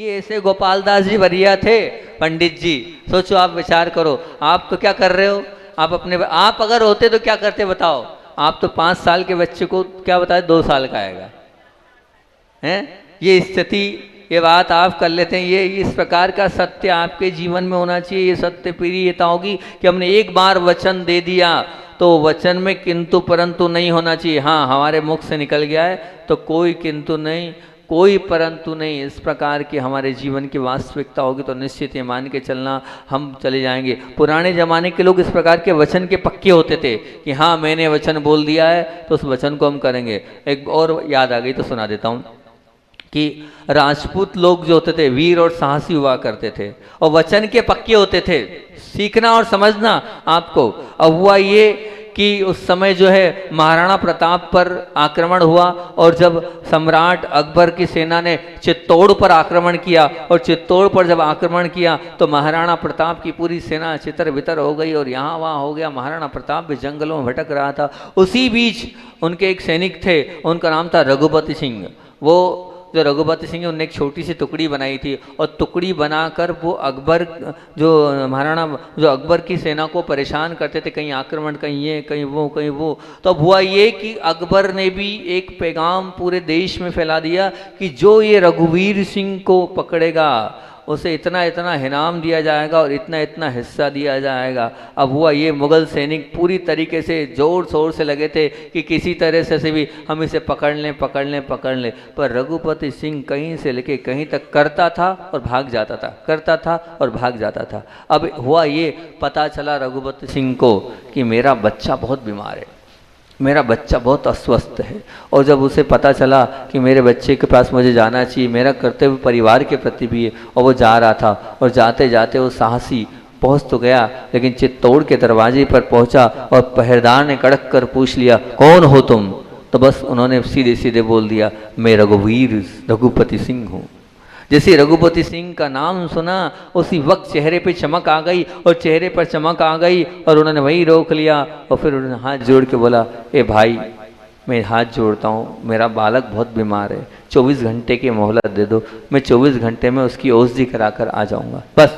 ये ऐसे गोपाल दास जी वरिया थे पंडित जी। सोचो, आप विचार करो, आप तो क्या कर रहे हो, आप अगर होते तो क्या करते बताओ। आप तो 5 साल के बच्चे को क्या बताए 2 साल का आएगा हैं। ये स्थिति, ये बात आप कर लेते हैं। ये इस प्रकार का सत्य आपके जीवन में होना चाहिए। ये सत्य प्रियता होगी कि हमने एक बार वचन दे दिया तो वचन में किंतु परंतु नहीं होना चाहिए। हाँ, हमारे मुख से निकल गया है तो कोई किंतु नहीं, कोई परंतु नहीं। इस प्रकार की हमारे जीवन की वास्तविकता होगी तो निश्चित ये मान के चलना हम चले जाएंगे। पुराने जमाने के लोग इस प्रकार के वचन के पक्के होते थे कि हाँ, मैंने वचन बोल दिया है तो उस वचन को हम करेंगे। एक और याद आ गई तो सुना देता हूँ कि राजपूत लोग जो होते थे वीर और साहसी हुआ करते थे और वचन के पक्के होते थे। सीखना और समझना आपको। अब हुआ ये कि उस समय जो है महाराणा प्रताप पर आक्रमण हुआ और जब सम्राट अकबर की सेना ने चित्तौड़ पर आक्रमण किया और चित्तौड़ पर जब आक्रमण किया तो महाराणा प्रताप की पूरी सेना चितर बितर हो गई और यहाँ वहाँ हो गया। महाराणा प्रताप भी जंगलों में भटक रहा था। उसी बीच उनके एक सैनिक थे, उनका नाम था रघुपति सिंह। वो जो रघुपति सिंह, उनने एक छोटी सी टुकड़ी बनाई थी और टुकड़ी बनाकर वो अकबर, जो महाराणा, जो अकबर की सेना को परेशान करते थे, कहीं आक्रमण, कहीं ये कहीं वो कहीं वो। तो अब हुआ ये कि अकबर ने भी एक पैगाम पूरे देश में फैला दिया कि जो ये रघुवीर सिंह को पकड़ेगा उसे इतना इतना इनाम दिया जाएगा और इतना इतना हिस्सा दिया जाएगा। अब हुआ ये, मुगल सैनिक पूरी तरीके से जोर शोर से लगे थे कि किसी तरह से भी हम इसे पकड़ लें पकड़ लें पकड़ लें। पर रघुपति सिंह कहीं से लेके कहीं तक करता था और भाग जाता था, करता था और भाग जाता था। अब हुआ ये, पता चला रघुपति सिंह को कि मेरा बच्चा बहुत बीमार है, मेरा बच्चा बहुत अस्वस्थ है। और जब उसे पता चला कि मेरे बच्चे के पास मुझे जाना चाहिए, मेरा कर्तव्य परिवार के प्रति भी है, और वो जा रहा था और जाते जाते वो साहसी पहुंच तो गया लेकिन चित्तौड़ के दरवाजे पर पहुंचा और पहरेदार ने कड़क कर पूछ लिया, कौन हो तुम? तो बस उन्होंने सीधे सीधे बोल दिया, मैं रघुवीर रघुपति सिंह हूँ। जैसे रघुपति सिंह का नाम सुना उसी वक्त चेहरे पे चमक आ गई और चेहरे पर चमक आ गई और उन्होंने वहीं रोक लिया और फिर उन्होंने हाथ जोड़ के बोला, ए भाई, मैं हाथ जोड़ता हूँ, मेरा बालक बहुत बीमार है, 24 घंटे की मोहलत दे दो, मैं 24 घंटे में उसकी औषधि कराकर आ जाऊँगा। बस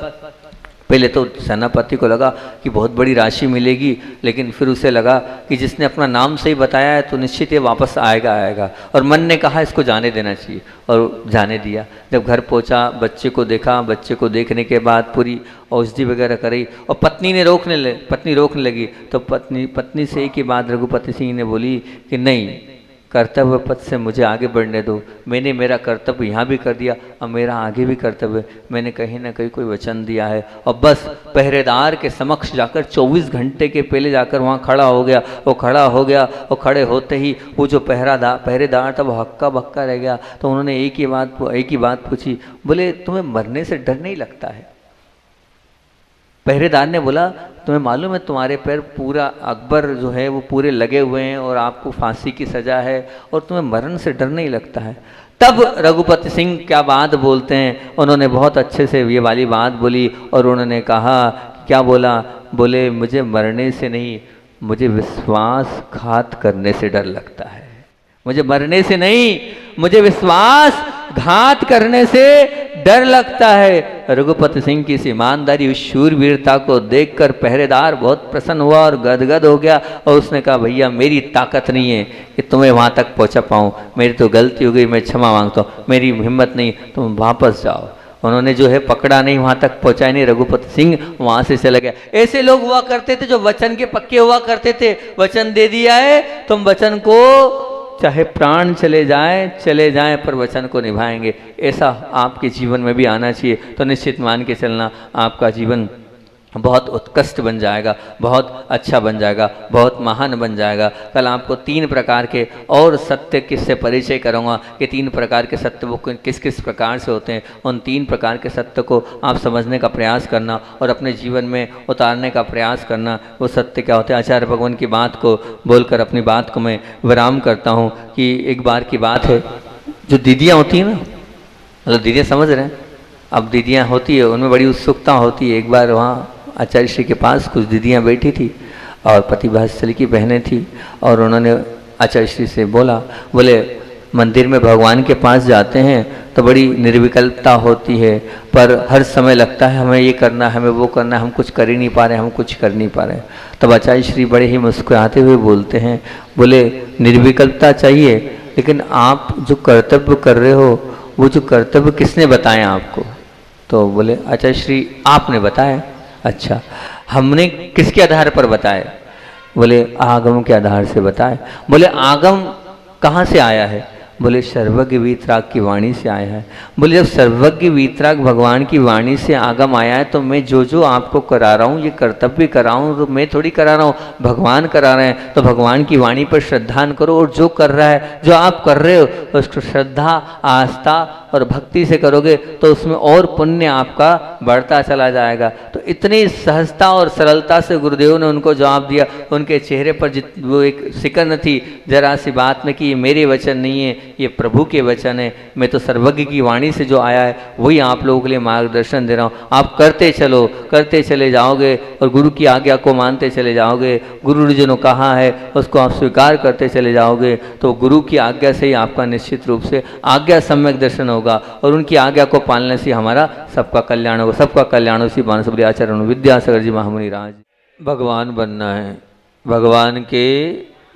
पहले तो सेनापति को लगा कि बहुत बड़ी राशि मिलेगी, लेकिन फिर उसे लगा कि जिसने अपना नाम सही बताया है तो निश्चित ये वापस आएगा आएगा। और मन ने कहा इसको जाने देना चाहिए और जाने दिया। जब घर पहुंचा, बच्चे को देखा, बच्चे को देखने के बाद पूरी औषधि वगैरह करी और पत्नी रोकने लगी तो पत्नी से एक ही बात रघुपति सिंह ने बोली कि नहीं, कर्तव्य पथ से मुझे आगे बढ़ने दो। मैंने मेरा कर्तव्य यहाँ भी कर दिया, अब मेरा आगे भी कर्तव्य, मैंने कहीं ना कहीं कोई वचन दिया है। और बस पहरेदार के समक्ष जाकर 24 घंटे के पहले जाकर वहाँ खड़ा हो गया। वो खड़ा हो गया और खड़े होते ही वो जो पहरेदार था वो हक्का बक्का रह गया। तो उन्होंने एक ही बात पूछी, बोले तुम्हें मरने से डर नहीं लगता है? पहरेदार ने बोला, तुम्हें मालूम है तुम्हारे पैर पूरा अकबर जो है वो पूरे लगे हुए हैं और आपको फांसी की सज़ा है और तुम्हें मरण से डर नहीं लगता है? तब रघुपति सिंह क्या बात बोलते हैं, उन्होंने बहुत अच्छे से ये वाली बात बोली और उन्होंने कहा, क्या बोला? बोले मुझे मरने से नहीं, मुझे विश्वासघात करने से डर लगता है। मुझे मरने से नहीं, मुझे विश्वासघात करने से डर लगता है। रघुपति सिंह की इस ईमानदारी, उस शूरवीरता को देखकर पहरेदार बहुत प्रसन्न हुआ और गदगद हो गया और उसने कहा, भैया मेरी ताकत नहीं है कि तुम्हें वहाँ तक पहुँचा पाऊँ, मेरी तो गलती हो गई, मैं क्षमा मांगता हूँ, मेरी हिम्मत नहीं, तुम वापस जाओ। उन्होंने जो है पकड़ा नहीं, वहाँ तक पहुँचाया नहीं, रघुपति सिंह वहाँ से चला गया। ऐसे लोग हुआ करते थे जो वचन के पक्के हुआ करते थे। वचन दे दिया है, तुम वचन को चाहे प्राण चले जाएं पर वचन को निभाएंगे। ऐसा आपके जीवन में भी आना चाहिए तो निश्चित मान के चलना आपका जीवन बहुत उत्कृष्ट बन जाएगा, बहुत अच्छा बन जाएगा, बहुत महान बन जाएगा। कल आपको 3 प्रकार के और सत्य किससे परिचय करूँगा कि 3 प्रकार के सत्य वो किस किस प्रकार से होते हैं। उन 3 प्रकार के सत्य को आप समझने का प्रयास करना और अपने जीवन में उतारने का प्रयास करना। वो सत्य क्या होते हैं? आचार्य भगवान की बात को बोलकर अपनी बात को मैं विराम करता हूँ कि एक बार की बात है, जो दीदियाँ होती हैं ना, मतलब दीदियाँ समझ रहे हैं, अब दीदियाँ होती है उनमें बड़ी उत्सुकता होती है। एक बार वहाँ आचार्य श्री के पास कुछ दीदियाँ बैठी थी और पतिभास्त्री की बहनें थी और उन्होंने आचार्य श्री से बोले मंदिर में भगवान के पास जाते हैं तो बड़ी निर्विकल्पता होती है, पर हर समय लगता है हमें ये करना है, हमें वो करना है, हम कुछ कर ही नहीं पा रहे, हम कुछ कर नहीं पा रहे। तब आचार्य श्री बड़े ही मुस्कुराते हुए बोलते हैं, बोले निर्विकल्पता चाहिए, लेकिन आप जो कर्तव्य कर रहे हो वो जो कर्तव्य किसने बताया आपको? तो बोले आचार्य श्री आपने बताया। अच्छा, हमने किसके आधार पर बताया? बोले आगम के आधार से बताए। बोले आगम कहाँ से आया है? बोले सर्वज्ञ वीतराग की वाणी से आया है। बोले जब सर्वज्ञ वीतराग भगवान की वाणी से आगम आया है तो मैं जो जो आपको करा रहा हूँ, ये कर्तव्य करा हूँ, तो मैं थोड़ी करा रहा हूँ, भगवान करा रहे हैं। तो भगवान की वाणी पर श्रद्धा करो, और जो कर रहा है, जो आप कर रहे हो, उसको श्रद्धा, आस्था और भक्ति से करोगे तो उसमें और पुण्य आपका बढ़ता चला जाएगा। तो इतनी सहजता और सरलता से गुरुदेव ने उनको जवाब दिया। उनके चेहरे पर वो एक सिकन थी जरा सी बात में कि ये मेरे वचन नहीं है, ये प्रभु के वचन है, मैं तो सर्वज्ञ की वाणी से जो आया है वही आप लोगों के लिए मार्गदर्शन दे रहा हूँ। आप करते चलो, करते चले जाओगे और गुरु की आज्ञा को मानते चले जाओगे। गुरु जी ने कहा है उसको आप स्वीकार करते चले जाओगे तो गुरु की आज्ञा से ही आपका निश्चित रूप से आज्ञा सम्यक दर्शन होगा, और उनकी आज्ञा को पालने से हमारा सबका कल्याण होगा। सबका कल्याण उसी बांसुरी आचार्य विद्यासागर जी महामुनि राज। भगवान बनना है, भगवान के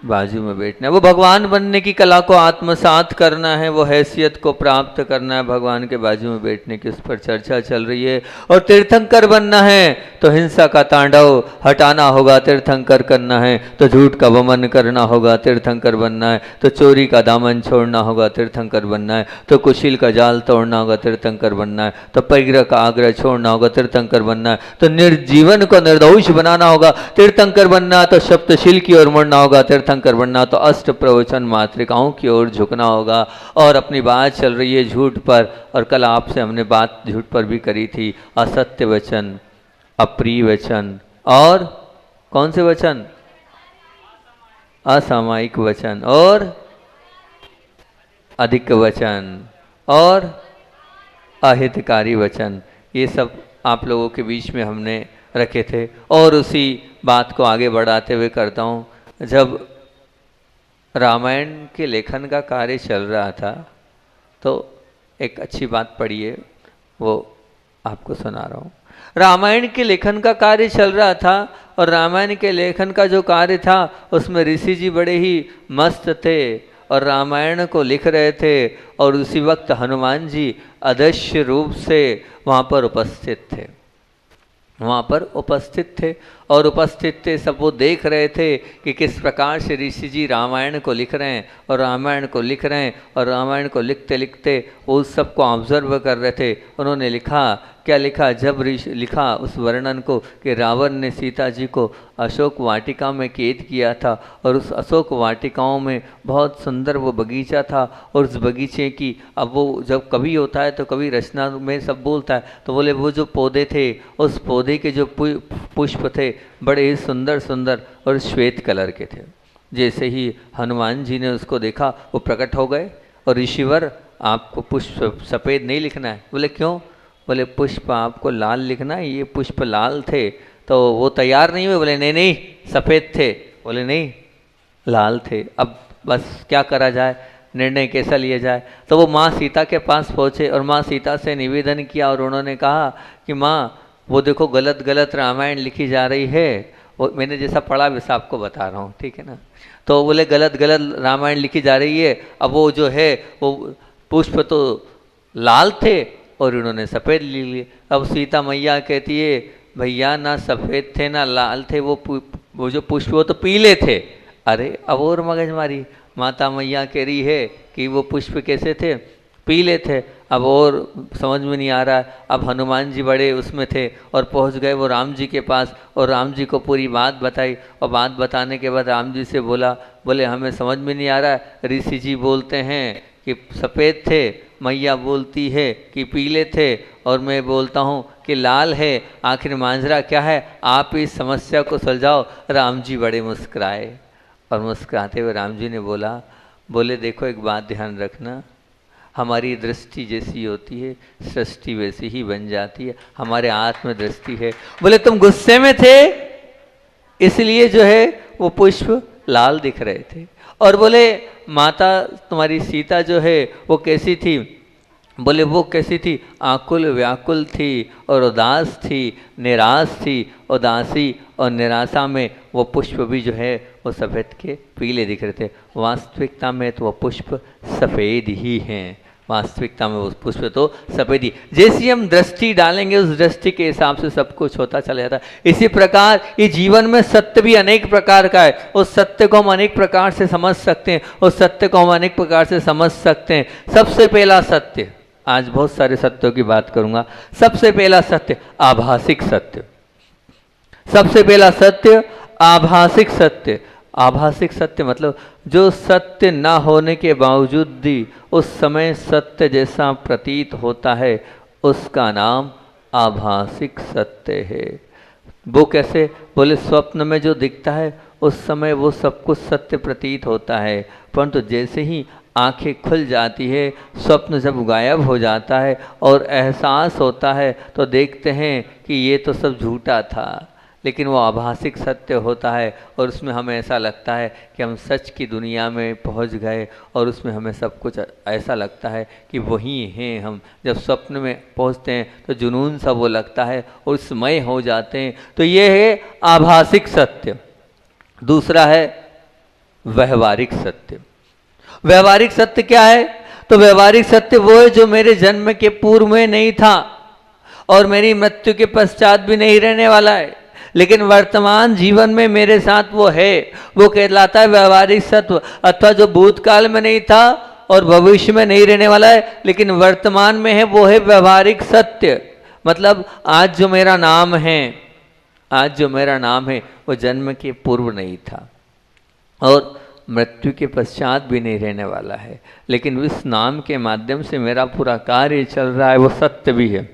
बाजू में बैठना है, वो भगवान बनने की कला को आत्मसात करना है, वो हैसियत को प्राप्त करना है, भगवान के बाजू में बैठने की उस पर चर्चा चल रही है। और तीर्थंकर बनना है तो हिंसा का तांडव हटाना होगा, तीर्थंकर करना है तो झूठ का वमन करना होगा, तीर्थंकर बनना है तो चोरी का दामन छोड़ना होगा, तीर्थंकर बनना है तो कुशील का जाल तोड़ना होगा, तीर्थंकर बनना है तो परिग्रह का आग्रह छोड़ना होगा, तीर्थंकर बनना है तो निर्जीवन को निर्दोष बनाना होगा, तीर्थंकर बनना तो सप्तशील की ओर मुड़ना होगा, तीर्थंकर बनना तो अष्ट प्रवचन मातृकाओं की ओर झुकना होगा। और अपनी बात चल रही है झूठ पर, और कल आपसे हमने बात झूठ पर भी करी थी। असत्य वचन, अप्रिय वचन, और कौन से वचन? असामयिक वचन, और अधिक वचन, और अहितकारी वचन, ये सब आप लोगों के बीच में हमने रखे थे। और उसी बात को आगे बढ़ाते हुए करता हूँ, जब रामायण के लेखन का कार्य चल रहा था तो एक अच्छी बात पढ़ी है, वो आपको सुना रहा हूँ। रामायण के लेखन का कार्य चल रहा था, और रामायण के लेखन का जो कार्य था उसमें ऋषि जी बड़े ही मस्त थे और रामायण को लिख रहे थे, और उसी वक्त हनुमान जी अदृश्य रूप से वहाँ पर उपस्थित थे, वहाँ पर उपस्थित थे। और उपस्थित थे, सब वो देख रहे थे कि किस प्रकार से ऋषि जी रामायण को लिख रहे हैं, और रामायण को लिख रहे हैं, और रामायण को लिखते लिखते वो उस सब को ऑब्जर्व कर रहे थे। उन्होंने लिखा, क्या लिखा? जब ऋषि लिखा उस वर्णन को कि रावण ने सीता जी को अशोक वाटिका में कैद किया था, और उस अशोक वाटिकाओं में बहुत सुंदर वो बगीचा था, और उस बगीचे की, अब वो जब कवि होता है तो कवि रचना में सब बोलता है, तो बोले वो जो पौधे थे, उस पौधे के जो पुष्प थे बड़े ही सुंदर सुंदर और श्वेत कलर के थे। जैसे ही हनुमान जी ने उसको देखा वो प्रकट हो गए, और ऋषिवर आपको पुष्प सफ़ेद नहीं लिखना है। बोले क्यों? बोले पुष्प आपको लाल लिखना है, ये पुष्प लाल थे। तो वो तैयार नहीं हुए, बोले नहीं नहीं सफ़ेद थे। बोले नहीं लाल थे, अब बस क्या करा जाए, निर्णय कैसा लिया जाए। तो वो माँ सीता के पास पहुँचे और माँ सीता से निवेदन किया, और उन्होंने कहा कि माँ वो देखो गलत गलत रामायण लिखी जा रही है, वो मैंने जैसा पढ़ा वैसा आपको बता रहा हूँ, ठीक है ना। तो बोले गलत गलत रामायण लिखी जा रही है, अब वो जो है वो पुष्प तो लाल थे और इन्होंने सफ़ेद ले लिए। अब सीता मैया कहती है भैया ना सफ़ेद थे ना लाल थे, वो जो पुष्प वो तो पीले थे। अरे अब और मगजमारी, माता मैया कह रही है कि वो पुष्प कैसे थे? पीले थे। अब और समझ में नहीं आ रहा है। अब हनुमान जी बड़े उसमें थे और पहुंच गए वो राम जी के पास, और राम जी को पूरी बात बताई, और बात बताने के बाद राम जी से बोले हमें समझ में नहीं आ रहा है, ऋषि जी बोलते हैं कि सफ़ेद थे, मैया बोलती है कि पीले थे, और मैं बोलता हूँ कि लाल है, आखिर मांजरा क्या है? आप इस समस्या को सुलझाओ। राम जी बड़े मुस्कुराए, और मुस्कुराते हुए राम जी ने बोले देखो एक बात ध्यान रखना, हमारी दृष्टि जैसी होती है सृष्टि वैसी ही बन जाती है, हमारे हाथ में दृष्टि है। बोले तुम गुस्से में थे इसलिए जो है वो पुष्प लाल दिख रहे थे, और बोले माता तुम्हारी सीता जो है वो कैसी थी? बोले वो कैसी थी? आकुल व्याकुल थी और उदास थी, निराश थी। उदासी और निराशा में वो पुष्प भी जो है वो सफ़ेद के पीले दिख रहे थे। वास्तविकता में तो वो पुष्प सफ़ेद ही हैं। वास्तविकता में वो पुष्प तो सफ़ेद ही। जैसी हम दृष्टि डालेंगे उस दृष्टि के हिसाब से सब कुछ होता चला जाता है। इसी प्रकार ये जीवन में सत्य भी अनेक प्रकार का है। उस सत्य को हम अनेक प्रकार से समझ सकते हैं, उस सत्य को हम अनेक प्रकार से समझ सकते हैं। सबसे पहला सत्य, आज बहुत सारे सत्यों की बात करूंगा। सबसे पहला सत्य आभासिक सत्य। सबसे पहला सत्य आभासिक सत्य। आभासिक सत्य मतलब जो सत्य ना होने के बावजूद भी उस समय सत्य जैसा प्रतीत होता है, उसका नाम आभासिक सत्य है। वो कैसे? बोले स्वप्न में जो दिखता है उस समय वो सब कुछ सत्य प्रतीत होता है, परंतु जैसे ही आंखें खुल जाती है, स्वप्न जब गायब हो जाता है और एहसास होता है तो देखते हैं कि ये तो सब झूठा था, लेकिन वो आभासिक सत्य होता है और उसमें हमें ऐसा लगता है कि हम सच की दुनिया में पहुंच गए और उसमें हमें सब कुछ ऐसा लगता है कि वही हैं हम। जब स्वप्न में पहुंचते हैं तो जुनून सा वो लगता है और उसमय हो जाते हैं। तो ये है आभासिक सत्य। दूसरा है व्यवहारिक सत्य। व्यवहारिक सत्य क्या है? तो व्यवहारिक सत्य वो है जो मेरे जन्म के पूर्व में नहीं था और मेरी मृत्यु के पश्चात भी नहीं रहने वाला है, लेकिन वर्तमान जीवन में मेरे साथ वो है। वो कहलाता है व्यवहारिक सत्य। अथवा जो भूतकाल में नहीं था और भविष्य में नहीं रहने वाला है, लेकिन वर्तमान में है, वो है व्यवहारिक सत्य। मतलब आज जो मेरा नाम है, आज जो मेरा नाम है वो जन्म के पूर्व नहीं था और मृत्यु के पश्चात भी नहीं रहने वाला है, लेकिन इस नाम के माध्यम से मेरा पूरा कार्य चल रहा है, वो सत्य भी है।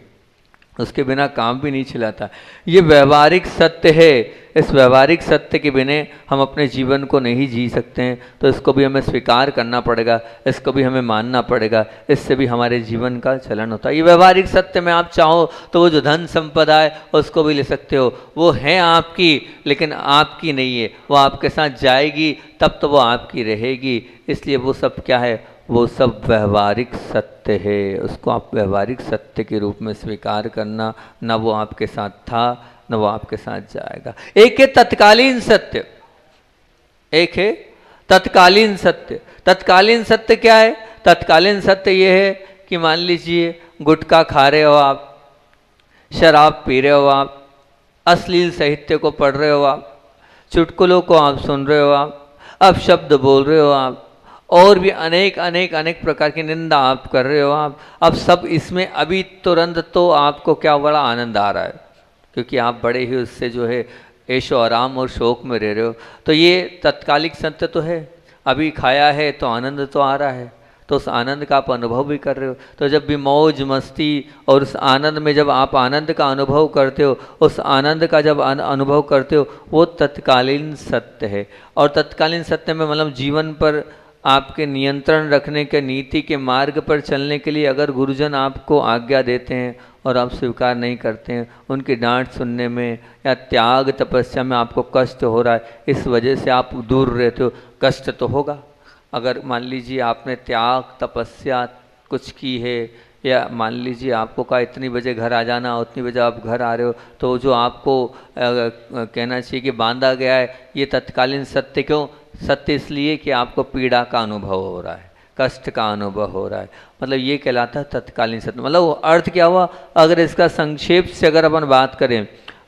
उसके बिना काम भी नहीं चलाता। ये व्यवहारिक सत्य है। इस व्यवहारिक सत्य के बिना हम अपने जीवन को नहीं जी सकते हैं, तो इसको भी हमें स्वीकार करना पड़ेगा, इसको भी हमें मानना पड़ेगा। इससे भी हमारे जीवन का चलन होता है। ये व्यवहारिक सत्य में आप चाहो तो वो जो धन संपदा है उसको भी ले सकते हो, वो है आपकी, लेकिन आपकी नहीं है। वो आपके साथ जाएगी तब तो वो आपकी रहेगी। इसलिए वो सब क्या है? वो सब व्यवहारिक सत्य है। उसको आप व्यवहारिक सत्य के रूप में स्वीकार करना। ना वो आपके साथ था, न वो आपके साथ जाएगा। एक है तत्कालीन सत्य, एक है तत्कालीन सत्य। तत्कालीन सत्य क्या है? तत्कालीन सत्य ये है कि मान लीजिए गुटखा खा रहे हो आप, शराब पी रहे हो आप, अश्लील साहित्य को पढ़ रहे हो आप, चुटकुलों को आप सुन रहे हो आप, अपशब्द बोल रहे हो आप, और भी अनेक अनेक अनेक प्रकार की निंदा आप कर रहे हो आप। अब सब इसमें अभी तुरंत तो आपको क्या बड़ा आनंद आ रहा है, क्योंकि आप बड़े ही उससे जो है ऐशो आराम और शौक में रह रहे हो। तो ये तत्कालिक सत्य तो है। अभी खाया है तो आनंद तो आ रहा है, तो उस आनंद का आप अनुभव भी कर रहे हो। तो जब भी मौज मस्ती और उस आनंद में जब आप आनंद का अनुभव करते हो, उस आनंद का जब अनुभव करते हो, वो तत्कालीन सत्य है। और तत्कालीन सत्य में मतलब जीवन पर आपके नियंत्रण रखने के, नीति के मार्ग पर चलने के लिए अगर गुरुजन आपको आज्ञा देते हैं और आप स्वीकार नहीं करते हैं, उनकी डांट सुनने में या त्याग तपस्या में आपको कष्ट हो रहा है, इस वजह से आप दूर रहते हो, कष्ट तो होगा। अगर मान लीजिए आपने त्याग तपस्या कुछ की है, या मान लीजिए आपको कहा इतनी बजे घर आ जाना, उतनी बजे आप घर आ रहे हो, तो जो आपको कहना चाहिए कि बांधा गया है, ये तत्कालीन सत्य क्यों? सत्य इसलिए कि आपको पीड़ा का अनुभव हो रहा है, कष्ट का अनुभव हो रहा है, मतलब ये कहलाता है तत्कालीन सत्य। मतलब अर्थ क्या हुआ? अगर इसका संक्षेप से अगर अपन बात करें,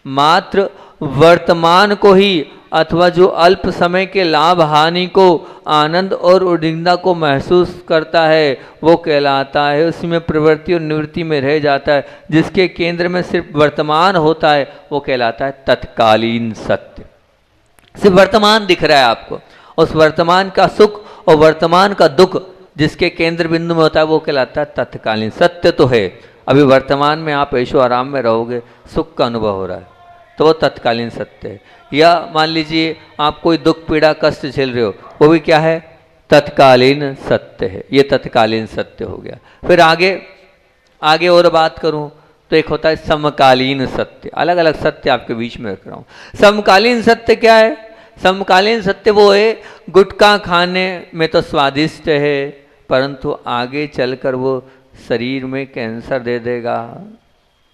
मात्र वर्तमान को ही अथवा जो अल्प समय के लाभ हानि को, आनंद और उद्विग्नता को महसूस करता है, वो कहलाता है, उसमें प्रवृत्ति और निवृत्ति में रह जाता है, जिसके केंद्र में सिर्फ वर्तमान होता है, वो कहलाता है तत्कालीन सत्य। सिर्फ वर्तमान दिख रहा है आपको, उस वर्तमान का सुख और वर्तमान का दुख जिसके केंद्र बिंदु में होता है, वो कहलाता है तत्कालीन सत्य। तो है अभी वर्तमान में आप ऐशो आराम में रहोगे, सुख का अनुभव हो रहा है, तो वो तत्कालीन सत्य है। या मान लीजिए आप कोई दुख पीड़ा कष्ट झेल रहे हो, वो भी क्या है? तत्कालीन सत्य है। ये तत्कालीन सत्य हो गया। फिर आगे और बात करूं तो एक होता है समकालीन सत्य। अलग अलग सत्य आपके बीच में रख रहा हूं। समकालीन सत्य क्या है? समकालीन सत्य वो है, गुटखा खाने में तो स्वादिष्ट है, परंतु आगे चलकर वो शरीर में कैंसर दे देगा,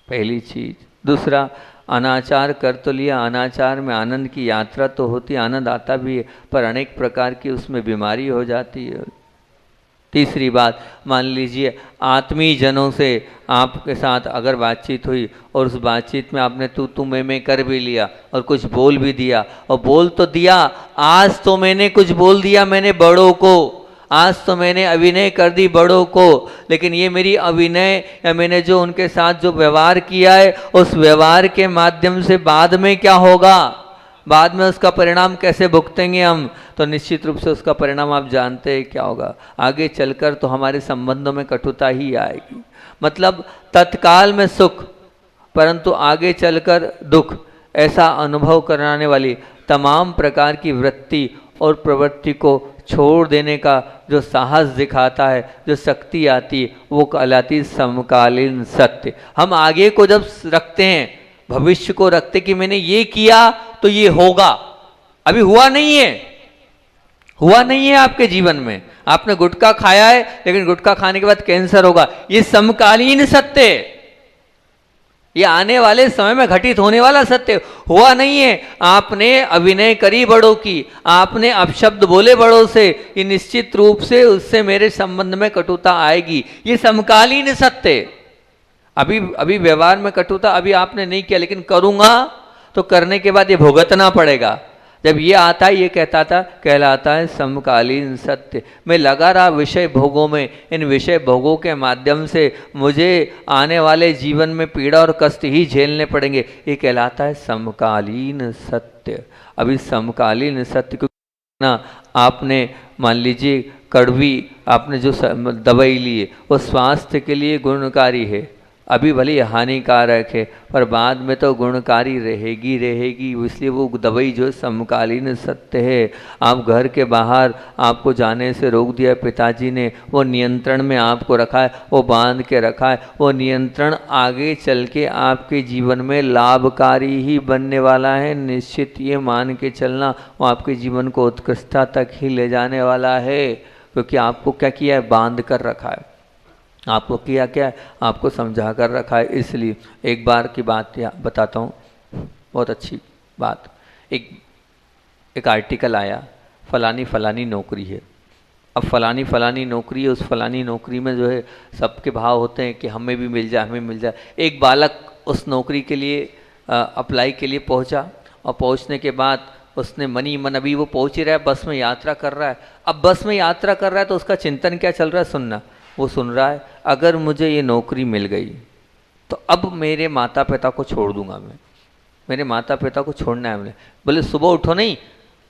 पहली चीज। दूसरा, अनाचार कर तो लिया, अनाचार में आनंद की यात्रा तो होती, आनंद आता भी है, पर अनेक प्रकार की उसमें बीमारी हो जाती है। तीसरी बात, मान लीजिए आत्मीय जनों से आपके साथ अगर बातचीत हुई और उस बातचीत में आपने तू मैं कर भी लिया और कुछ बोल भी दिया, और बोल तो दिया, आज तो मैंने कुछ बोल दिया मैंने बड़ों को, आज तो मैंने अभिनय कर दी बड़ों को, लेकिन ये मेरी अभिनय या मैंने जो उनके साथ जो व्यवहार किया है, उस व्यवहार के माध्यम से बाद में क्या होगा, बाद में उसका परिणाम कैसे भुगतेंगे हम, तो निश्चित रूप से उसका परिणाम आप जानते हैं क्या होगा, आगे चलकर तो हमारे संबंधों में कटुता ही आएगी। मतलब तत्काल में सुख परंतु आगे चलकर दुख, ऐसा अनुभव कराने वाली तमाम प्रकार की वृत्ति और प्रवृत्ति को छोड़ देने का जो साहस दिखाता है, जो शक्ति आती है, वो कहलाती समकालीन सत्य। हम आगे को जब रखते हैं, भविष्य को रखते कि मैंने ये किया तो ये होगा, अभी हुआ नहीं है, हुआ नहीं है आपके जीवन में, आपने गुटखा खाया है लेकिन गुटखा खाने के बाद कैंसर होगा, ये समकालीन सत्य है, ये आने वाले समय में घटित होने वाला सत्य, हुआ नहीं है। आपने अभिनय करी बड़ों की, आपने अपशब्द बोले बड़ों से, ये निश्चित रूप से उससे मेरे संबंध में कटुता आएगी, ये समकालीन सत्य। अभी व्यवहार में कटुता अभी आपने नहीं किया, लेकिन करूंगा तो करने के बाद ये भुगतना पड़ेगा। जब ये आता है, ये कहलाता है समकालीन सत्य। मैं लगा रहा विषय भोगों में, इन विषय भोगों के माध्यम से मुझे आने वाले जीवन में पीड़ा और कष्ट ही झेलने पड़ेंगे, ये कहलाता है समकालीन सत्य। अभी समकालीन सत्य को ना, आपने मान लीजिए कड़वी आपने जो दवाई ली है वो स्वास्थ्य के लिए गुणकारी है, अभी भले हानिकारक है, पर बाद में तो गुणकारी रहेगी, इसलिए वो दवाई जो समकालीन सत्य है। आप घर के बाहर आपको जाने से रोक दिया पिताजी ने, वो नियंत्रण में आपको रखा है, वो बांध के रखा है, वो नियंत्रण आगे चल के आपके जीवन में लाभकारी ही बनने वाला है, निश्चित ये मान के चलना, वो आपके जीवन को उत्कृष्टता तक ही ले जाने वाला है, क्योंकि आपको क्या किया है, बांध कर रखा है, आपको किया क्या है, आपको समझा कर रखा है। इसलिए एक बार की बात बताता हूँ, बहुत अच्छी बात। एक आर्टिकल आया, फलानी नौकरी है। अब फलानी नौकरी है, उस फलानी नौकरी में जो है सबके भाव होते हैं कि हमें भी मिल जाए। एक बालक उस नौकरी के लिए अप्लाई के लिए पहुंचा, और पहुंचने के बाद उसने मन अभी वो पहुंच ही रहा है, बस में यात्रा कर रहा है। अब बस में यात्रा कर रहा है तो उसका चिंतन क्या चल रहा है, सुनना, वो सुन रहा है, अगर मुझे ये नौकरी मिल गई तो अब मेरे माता पिता को छोड़ दूंगा मैं, मेरे माता पिता को छोड़ना है मुझे। बोले सुबह उठो नहीं,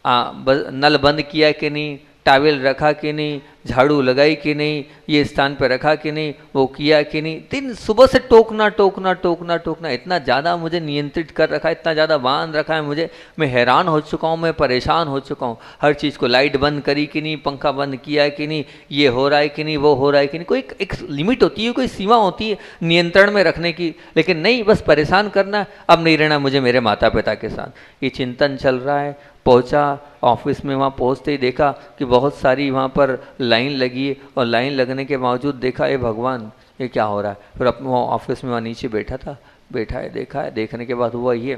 नल बंद किया कि नहीं, टावेल रखा कि नहीं, झाड़ू लगाई कि नहीं, ये स्थान पर रखा कि नहीं, वो किया कि नहीं, दिन सुबह से टोकना, इतना ज़्यादा मुझे नियंत्रित कर रखा है, इतना ज़्यादा बांध रखा है मुझे, मैं हैरान हो चुका हूँ, मैं परेशान हो चुका हूँ। हर चीज़ को लाइट बंद करी कि नहीं, पंखा बंद किया कि नहीं, ये हो रहा है कि नहीं, वो हो रहा है कि नहीं, कोई एक लिमिट होती है, कोई सीमा होती है नियंत्रण में रखने की, लेकिन नहीं, बस परेशान करना, अब नहीं रहना मुझे मेरे माता पिता के साथ। ये चिंतन चल रहा है। पहुंचा ऑफिस में, वहाँ पहुंचते ही देखा कि बहुत सारी वहाँ पर लाइन लगी है, और लाइन लगने के बावजूद देखा, ये भगवान ये क्या हो रहा है। फिर अपने वहाँ ऑफिस में वहाँ नीचे बैठा है, देखने के बाद हुआ ये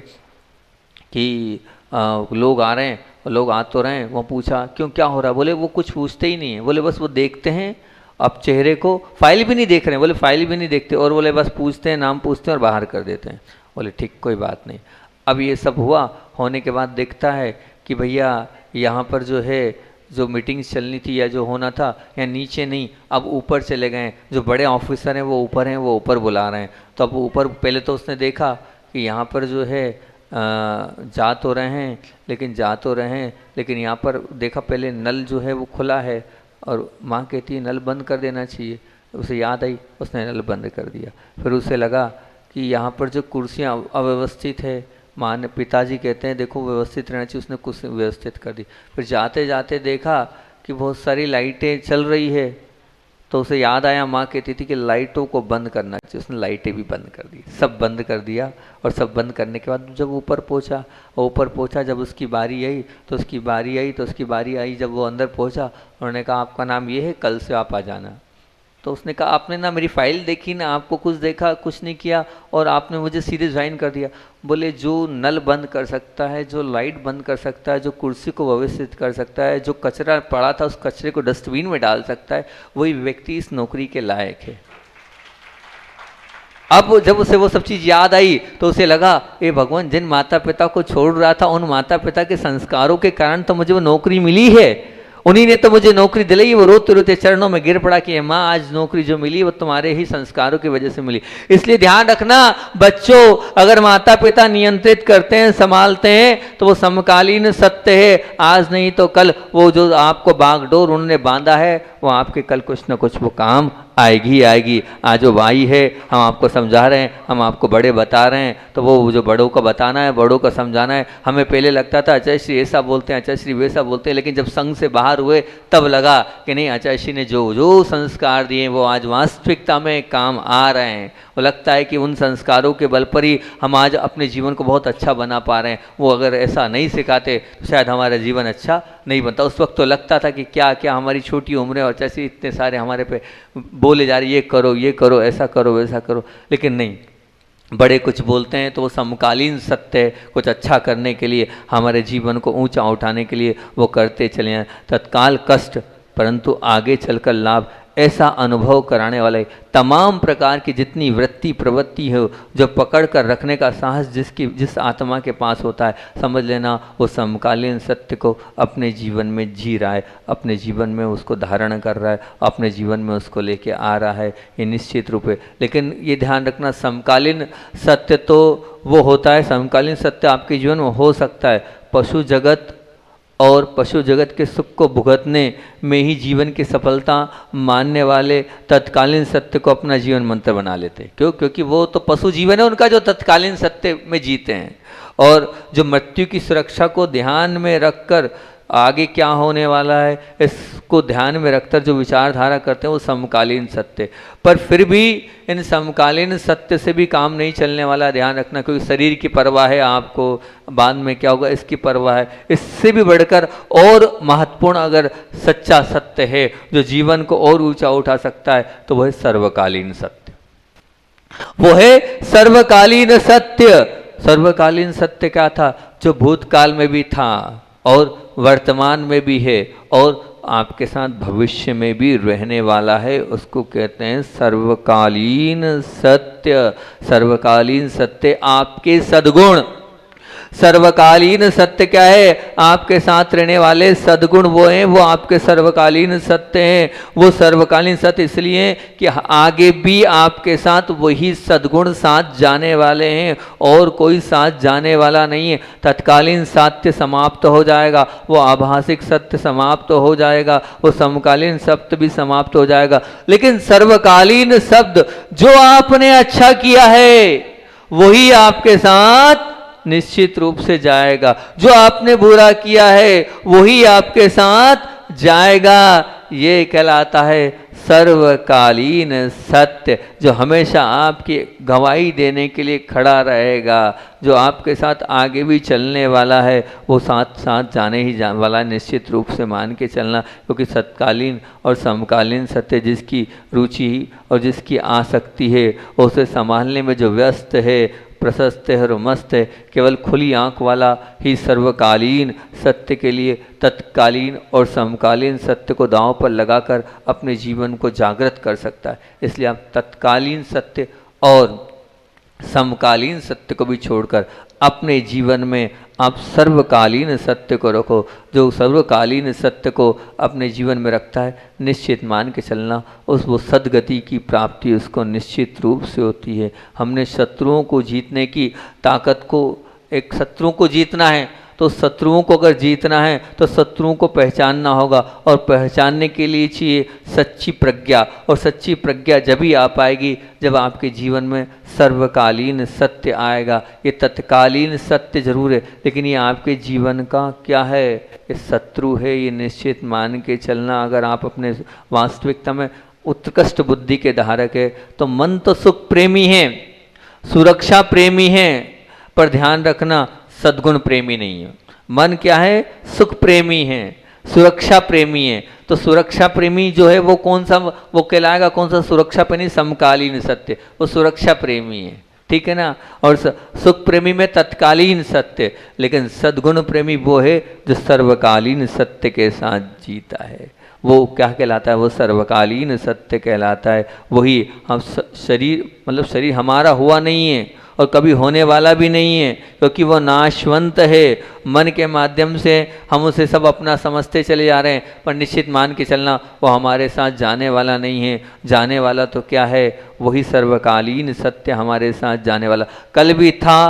कि लोग आ रहे हैं, और लोग आ तो रहे हैं। वहाँ पूछा क्यों, क्या हो रहा है, बोले वो कुछ पूछते ही नहीं है, बोले बस वो देखते हैं, अब चेहरे को फाइल भी नहीं देख रहे हैं, बोले फाइल भी नहीं देखते, और बोले बस पूछते हैं, नाम पूछते हैं और बाहर कर देते हैं। बोले ठीक, कोई बात नहीं। अब ये सब हुआ, होने के बाद देखता है कि भैया यहाँ पर जो है, जो मीटिंग्स चलनी थी या जो होना था, या नीचे नहीं, अब ऊपर चले गए, जो बड़े ऑफिसर हैं वो ऊपर हैं, वो ऊपर बुला रहे हैं। तो अब ऊपर पहले तो उसने देखा कि यहाँ पर जो है जा तो रहे हैं, लेकिन यहाँ पर देखा पहले नल जो है वो खुला है, और माँ कहती है नल बंद कर देना चाहिए। उसे याद आई, उसने नल बंद कर दिया। फिर उसे लगा कि यहाँ पर जो कुर्सियाँ अव्यवस्थित है, माँ ने, पिताजी कहते हैं देखो व्यवस्थित रहना चाहिए, उसने कुछ व्यवस्थित कर दी। फिर जाते जाते देखा कि बहुत सारी लाइटें चल रही है, तो उसे याद आया, माँ कहती थी कि लाइटों को बंद करना चाहिए, उसने लाइटें भी बंद कर दी, सब बंद कर दिया। और सब बंद करने के बाद जब ऊपर पहुँचा, जब उसकी बारी आई तो उसकी बारी आई, जब वो अंदर पहुँचा, उन्होंने कहा आपका नाम ये है, कल से आप आ जाना। तो उसने कहा आपने ना मेरी फाइल देखी ना, आपको कुछ देखा, कुछ नहीं किया, और आपने मुझे सीधे ज्वाइन कर दिया। बोले जो नल बंद कर सकता है, जो लाइट बंद कर सकता है, जो कुर्सी को व्यवस्थित कर सकता है, जो कचरा पड़ा था उस कचरे को डस्टबिन में डाल सकता है, वही व्यक्ति इस नौकरी के लायक है। अब जब उसे वो सब चीज़ याद आई तो उसे लगा, ए भगवान, जिन माता पिता को छोड़ रहा था उन माता पिता के संस्कारों के कारण तो मुझे वो नौकरी मिली है, उन्हीं ने तो मुझे नौकरी दिलाई। वो रोते रोते चरणों में गिर पड़ा कि माँ आज नौकरी जो मिली वो तुम्हारे ही संस्कारों की वजह से मिली। इसलिए ध्यान रखना बच्चों, अगर माता पिता नियंत्रित करते हैं, संभालते हैं, तो वो समकालीन सत्य है, आज नहीं तो कल वो जो आपको बागडोर उन्होंने बांधा है वो आपके कल कुछ न कुछ वो काम आएगी। आज वो भाई है, हम आपको समझा रहे हैं, हम आपको बड़े बता रहे हैं, तो वो जो बड़ों को बताना है, बड़ों को समझाना है। हमें पहले लगता था आचार्य श्री ऐसा बोलते हैं, आचार्य श्री वैसा बोलते हैं, लेकिन जब संघ से बाहर हुए तब लगा कि नहीं, आचार्य श्री ने जो जो संस्कार दिए वो आज वास्तविकता में काम आ रहे हैं। वो लगता है कि उन संस्कारों के बल पर ही हम आज अपने जीवन को बहुत अच्छा बना पा रहे हैं। वो अगर ऐसा नहीं सिखाते तो शायद हमारा जीवन अच्छा नहीं बनता। उस वक्त तो लगता था कि क्या क्या हमारी छोटी उम्र है और जैसे इतने सारे हमारे पे बोले जा रहे, ये करो, ऐसा करो, वैसा करो, लेकिन नहीं, बड़े कुछ बोलते हैं तो वो समकालीन सत्य है, कुछ अच्छा करने के लिए, हमारे जीवन को ऊंचा उठाने के लिए वो करते चले जाएं। तत्काल कष्ट परंतु आगे चलकर लाभ, ऐसा अनुभव कराने वाले तमाम प्रकार की जितनी वृत्ति प्रवृत्ति हो, जो पकड़ कर रखने का साहस जिस आत्मा के पास होता है, समझ लेना वो समकालीन सत्य को अपने जीवन में जी रहा है, अपने जीवन में उसको धारण कर रहा है, अपने जीवन में उसको लेके आ रहा है, ये निश्चित रूप है। लेकिन ये ध्यान रखना, समकालीन सत्य तो वो होता है, समकालीन सत्य आपके जीवन में हो सकता है। पशु जगत और पशु जगत के सुख को भुगतने में ही जीवन की सफलता मानने वाले तत्कालीन सत्य को अपना जीवन मंत्र बना लेते हैं। क्यों? क्योंकि वो तो पशु जीवन है उनका, जो तत्कालीन सत्य में जीते हैं, और जो मृत्यु की सुरक्षा को ध्यान में रखकर आगे क्या होने वाला है इसको ध्यान में रखकर जो विचारधारा करते हैं वो समकालीन सत्य। पर फिर भी इन समकालीन सत्य से भी काम नहीं चलने वाला, ध्यान रखना, क्योंकि शरीर की परवाह है आपको, बाद में क्या होगा इसकी परवाह है। इससे भी बढ़कर और महत्वपूर्ण अगर सच्चा सत्य है जो जीवन को और ऊंचा उठा सकता है तो वह है सर्वकालीन सत्य। वो है सर्वकालीन सत्य। सर्वकालीन सत्य क्या था? जो भूतकाल में भी था और वर्तमान में भी है और आपके साथ भविष्य में भी रहने वाला है, उसको कहते हैं सर्वकालीन सत्य। सर्वकालीन सत्य आपके सद्गुण। सर्वकालीन सत्य क्या है? आपके साथ रहने वाले सद्गुण वो हैं, वो आपके सर्वकालीन सत्य हैं। वो सर्वकालीन सत्य इसलिए कि आगे भी आपके साथ वही सद्गुण साथ जाने वाले हैं और कोई साथ जाने वाला नहीं है। तत्कालीन सत्य समाप्त हो जाएगा, वो आभासिक सत्य समाप्त हो जाएगा, वो समकालीन सत्य भी समाप्त हो जाएगा, लेकिन सर्वकालीन शब्द जो आपने अच्छा किया है वही आपके साथ निश्चित रूप से जाएगा। जो आपने बुरा किया है वही आपके साथ जाएगा। ये कहलाता है सर्वकालीन सत्य, जो हमेशा आपकी गवाही देने के लिए खड़ा रहेगा, जो आपके साथ आगे भी चलने वाला है, वो साथ साथ जाने ही वाला निश्चित रूप से मान के चलना। क्योंकि सत्कालीन और समकालीन सत्य जिसकी रुचि और जिसकी आसक्ति है, उसे संभालने में जो व्यस्त है, प्रशस्त है और मस्त है, केवल खुली आंख वाला ही सर्वकालीन सत्य के लिए तत्कालीन और समकालीन सत्य को दांव पर लगाकर अपने जीवन को जागृत कर सकता है। इसलिए आप तत्कालीन सत्य और समकालीन सत्य को भी छोड़कर अपने जीवन में आप सर्वकालीन सत्य को रखो। जो सर्वकालीन सत्य को अपने जीवन में रखता है, निश्चित मान के चलना वो सद्गति की प्राप्ति उसको निश्चित रूप से होती है। हमने शत्रुओं को जीतने की ताकत को, एक शत्रुओं को जीतना है तो शत्रुओं को अगर जीतना है तो शत्रुओं को पहचानना होगा, और पहचानने के लिए चाहिए सच्ची प्रज्ञा, और सच्ची प्रज्ञा जब ही आ पाएगी जब आपके जीवन में सर्वकालीन सत्य आएगा। ये तत्कालीन सत्य जरूर है, लेकिन ये आपके जीवन का क्या है? ये शत्रु है, ये निश्चित मान के चलना। अगर आप अपने वास्तविकता में उत्कृष्ट बुद्धि के धारक है। तो मन तो सुख प्रेमी है, सुरक्षा प्रेमी है, पर ध्यान रखना सद्गुण प्रेमी नहीं है। मन क्या है? सुख प्रेमी है, सुरक्षा प्रेमी है। तो सुरक्षा प्रेमी जो है वो कौन सा, वो कहलाएगा कौन सा? सुरक्षा प्रेमी समकालीन सत्य, वो सुरक्षा प्रेमी है, ठीक है ना। और सुख प्रेमी में तत्कालीन सत्य, लेकिन सद्गुण प्रेमी वो है जो सर्वकालीन सत्य के साथ जीता है। वो क्या कहलाता है? वो सर्वकालीन सत्य कहलाता है। वही हम शरीर, मतलब शरीर हमारा हुआ नहीं है और कभी होने वाला भी नहीं है, क्योंकि वो नाशवंत है। मन के माध्यम से हम उसे सब अपना समझते चले जा रहे हैं, पर निश्चित मान के चलना वो हमारे साथ जाने वाला नहीं है। जाने वाला तो क्या है? वही सर्वकालीन सत्य हमारे साथ जाने वाला, कल भी था,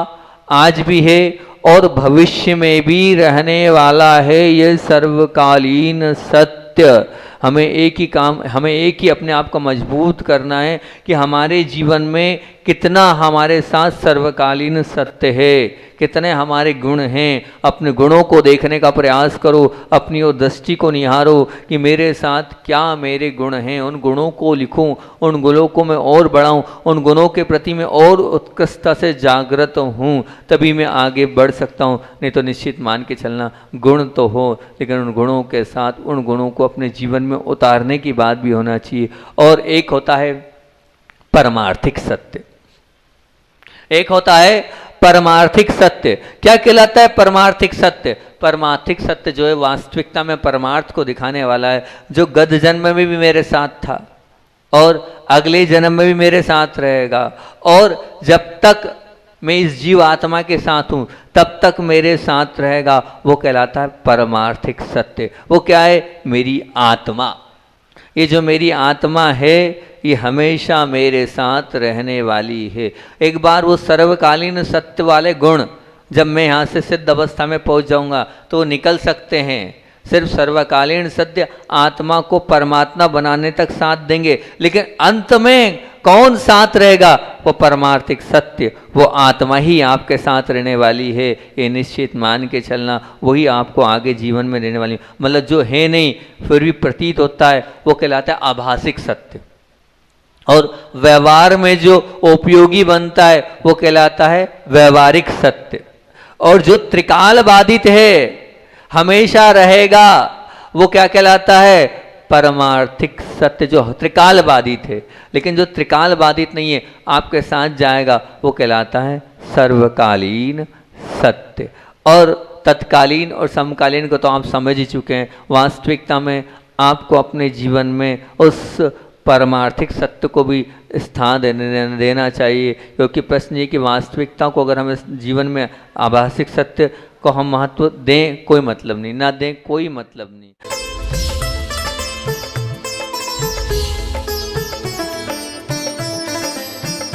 आज भी है और भविष्य में भी रहने वाला है। ये सर्वकालीन सत्य। हमें एक ही काम, हमें एक ही अपने आप को मजबूत करना है कि हमारे जीवन में कितना हमारे साथ सर्वकालीन सत्य है, कितने हमारे गुण हैं। अपने गुणों को देखने का प्रयास करो, अपनी और दृष्टि को निहारो कि मेरे साथ क्या मेरे गुण हैं। उन गुणों को लिखूं, उन गुणों को मैं और बढ़ाऊं, उन गुणों के प्रति मैं और उत्कृष्टता से जागृत हूं, तभी मैं आगे बढ़ सकता हूं। नहीं तो निश्चित मान के चलना गुण तो हो, लेकिन उन गुणों के साथ उन गुणों को अपने जीवन में उतारने की बात भी होना चाहिए। और एक होता है परमार्थिक सत्य, एक होता है परमार्थिक सत्य। क्या कहलाता है परमार्थिक सत्य? परमार्थिक सत्य जो है वास्तविकता में परमार्थ को दिखाने वाला है, जो गत जन्म में भी मेरे साथ था और अगले जन्म में भी मेरे साथ रहेगा, और जब तक मैं इस जीव आत्मा के साथ हूं तब तक मेरे साथ रहेगा। वो कहलाता है परमार्थिक सत्य। वो क्या है? मेरी आत्मा। ये जो मेरी आत्मा है ये हमेशा मेरे साथ रहने वाली है। एक बार वो सर्वकालीन सत्य वाले गुण जब मैं यहाँ से सिद्ध अवस्था में पहुँच जाऊँगा तो वो निकल सकते हैं। सिर्फ सर्वकालीन सत्य आत्मा को परमात्मा बनाने तक साथ देंगे, लेकिन अंत में कौन साथ रहेगा? वो परमार्थिक सत्य, वो आत्मा ही आपके साथ रहने वाली है। ये निश्चित मान के चलना, वही आपको आगे जीवन में रहने वाली, मतलब जो है नहीं फिर भी प्रतीत होता है, वो कहलाता है आभासिक सत्य। और व्यवहार में जो उपयोगी बनता है वो कहलाता है व्यवहारिक सत्य। और जो त्रिकाल बाधित है, हमेशा रहेगा, वो क्या कहलाता है? परमार्थिक सत्य। जो त्रिकाल बाधित है, लेकिन जो त्रिकाल बाधित नहीं है, आपके साथ जाएगा, वो कहलाता है सर्वकालीन सत्य। और तत्कालीन और समकालीन को तो आप समझ ही चुके हैं। वास्तविकता में आपको अपने जीवन में उस परमार्थिक सत्य को भी स्थान देना चाहिए, क्योंकि प्रश्न ये कि वास्तविकता को अगर हम इस जीवन में आभासिक सत्य को हम महत्व दें, कोई मतलब नहीं, ना दें कोई मतलब नहीं।